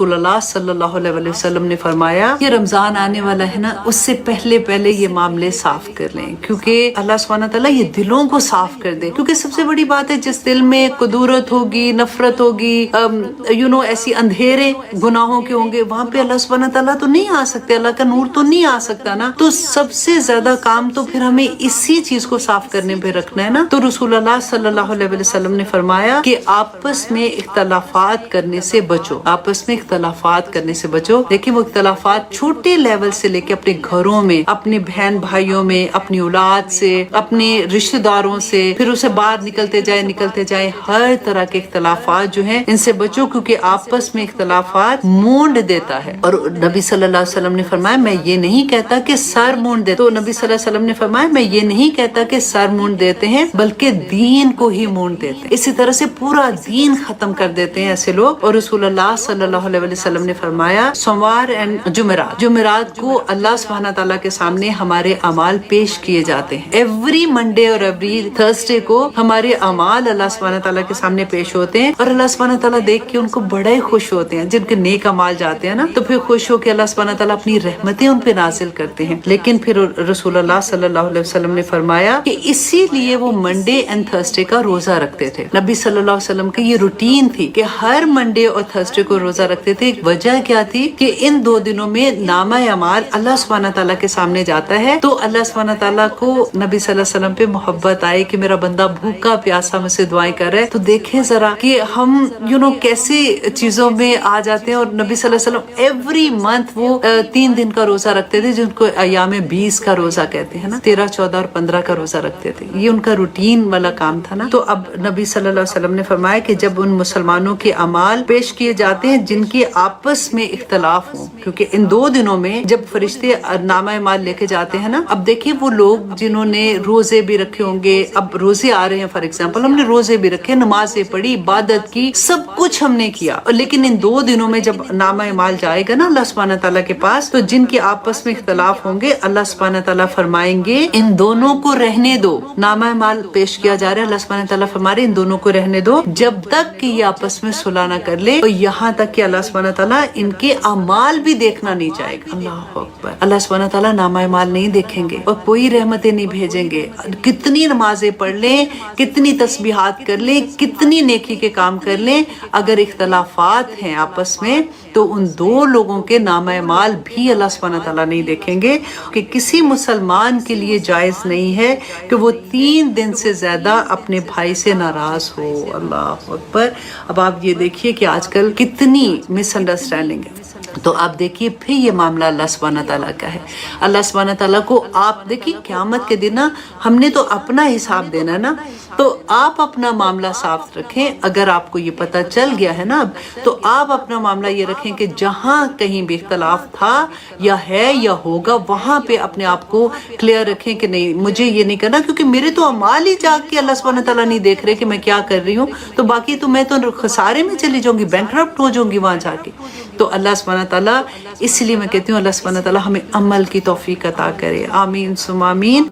रसूल अल्लाह सल्लल्लाहु अलैहि वसल्लम ने फरमाया कि रमजान आने वाला है ना, उससे पहले पहले ये मामले साफ कर लें, क्योंकि अल्लाह सुब्हानहू तआला ये दिलों को साफ कर दे। क्योंकि सबसे बड़ी बात है, जिस दिल में कुदूरत होगी, नफरत होगी, ऐसी अंधेरे गुनाहों के होंगे, वहां पे अल्लाह सुब्हानहू तआला तो नहीं आ सकते, अल्लाह का नूर तो नहीं आ सकता ना। तो सबसे ज्यादा काम तो फिर हमें इसी चीज को साफ करने पे रखना है ना। तो रसूल अल्लाह सल्लल्लाहु अलैहि वसल्लम ने फरमाया कि आपस में इख्तलाफात करने से बचो, आपस में इख्तलाफात करने से बचो। देखिए, वो इख्तलाफात छोटे लेवल से लेके अपने घरों में, अपने बहन भाइयों में, अपनी औलाद से, अपने रिश्तेदारों से, फिर उसे बाहर निकलते जाए, हर तरह के इख्तलाफात जो हैं इनसे बचो, क्योंकि आपस में इख्तलाफात मूंड देता है। और नबी सल्लल्लाहु अलैहि वसल्लम ने फरमाया, मैं ये नहीं कहता कि सर मूंड देते, तो नबी सल्लल्लाहु अलैहि वसल्लम ने फरमाया, मैं ये नहीं कहता कि सर मूंड देते हैं, बल्कि दीन को ही मूंड देते हैं। इसी तरह से पूरा दीन खत्म कर देते हैं ऐसे लोग। और रसूल अल्लाह सल्लल्लाहु अलैहि वसल्लम ने फरमाया, सोमवार एंड जुमेरात को अल्लाह सुब्हानहू तआला के सामने हमारे अमाल पेश किए जाते हैं। एवरी मंडे और एवरी थर्सडे को हमारे अमाल अल्लाह सुब्हानहू तआला के सामने पेश होते हैं, और अल्लाह सुब्हानहू तआला देख के उनको बड़े खुश होते हैं। जिनके नेक अमाल जाते हैं ना, तो फिर खुश होकर अल्लाह सुब्हानहू तआला अपनी रहमतें उन पे नाजिल करते हैं। लेकिन फिर रसूल अल्लाह सल्लल्लाहु अलैहि वसल्लम ने फरमाया कि इसीलिए वो मंडे एंड थर्सडे का रोजा रखते थे। नबी सल्लल्लाहु अलैहि वसल्लम की ये रूटीन थी कि हर मंडे और थर्सडे को रोजा रखते थे। वजह क्या थी कि इन दो दिनों में नामा अमाल अल्लाह सुब्हानहू तआला के सामने जाता है, तो अल्लाह सुब्हानहू तआला को नबी सल्लल्लाहु अलैहि वसल्लम पे मोहब्बत आए कि मेरा बंदा भूखा प्यासा मुझसे दुआएं कर रहा है। तो देखें जरा कि हम कैसे चीजों में आ जाते हैं। और नबी सल्लल्लाहु अलैहि वसल्लम एवरी मंथ वो 3 दिन का रोजा रखते थे, जिनको अयामे 20 का रोजा कहते हैं ना, 13, 14 और 15 का रोजा रखते थे। ये उनका रूटीन वाला काम था ना। तो अब नबी सल्लल्लाहु अलैहि वसल्लम ने फरमाया कि जब उन मुसलमानों के अमाल पेश किए जाते हैं जिनकी आपस में इख्तलाफ हो, क्योंकि इन 2 दिनों में जब फरिश्ते नामा अमाल लेके जाते हैं ना, अब देखिए वो लोग जिन्होंने रोजे भी रखे होंगे, अब रोजे आ रहे हैं, फॉर एग्जाम्पल हमने रोजे भी रखे, नमाजें पढ़ी, इबादत की, सब कुछ हमने किया, लेकिन इन 2 दिनों में जब नामा अमाल जाएगा ना अल्लाह सुब्हानहू तआला के पास, तो जिनके आपस में इख्तलाफ होंगे, अल्लाह सुब्हानहू तआला फरमाएंगे इन दोनों को रहने दो। नामा अमाल पेश किया जा रहा है, अल्लाह सुब्हानहू तआला फरमाए इन दोनों को रहने दो जब तक कि ये आपस में सुलह ना कर ले, और यहाँ तक कि अल्लाह सुब्हानहू तआला इनके अमाल भी देखना नहीं चाहेगा। अल्लाह अकबर। अल्लाह सुब्हानहू तआला नामा अमाल नहीं देखेंगे और कोई रहमतें नहीं भेजेंगे। कितनी नमाजें पढ़ लें, कितनी तस्बीहात कर लें, कितनी नेकी के काम कर लें, अगर इख्तलाफात हैं आपस में, तो उन 2 लोगों के नामा अमाल भी अल्लाह सुब्हानहू तआला नहीं देखेंगे। कि किसी मुसलमान के लिए जायज नहीं है कि वो 3 दिन से ज्यादा अपने भाई से नाराज हो। अल्लाह अकबर। अब आप ये देखिए कि आजकल कितनी मिसअंडरस्टैंडिंग है। तो आप देखिए फिर ये मामला अल्लाह सुब्हानहू तआला का है। अल्लाह सुब्हानहू तआला को आप देखिए क़यामत के दिन ना, हमने तो अपना हिसाब देना ना, तो आप अपना मामला साफ रखें। अगर आपको ये पता चल गया है ना अब, तो आप अपना मामला ये रखें कि जहाँ कहीं भी इख्तलाफ था या है या होगा, वहां पे अपने आप को क्लियर रखें कि नहीं, मुझे ये नहीं करना, क्योंकि मेरे तो अमाल ही जाके अल्लाह सुब्हानहू तआला नहीं देख रहे कि मैं क्या कर रही हूँ, तो बाकी तो मैं तो खसारे में चली जाऊंगी, बैंकरप्ट हो जाऊंगी वहां जाके। तो अल्लाह सुब्हानहू तआला, इसलिए मैं कहती हूँ अल्लाह सुब्हानहू तआला हमें अमल की तौफीक अता करे। आमीन सुम आमीन।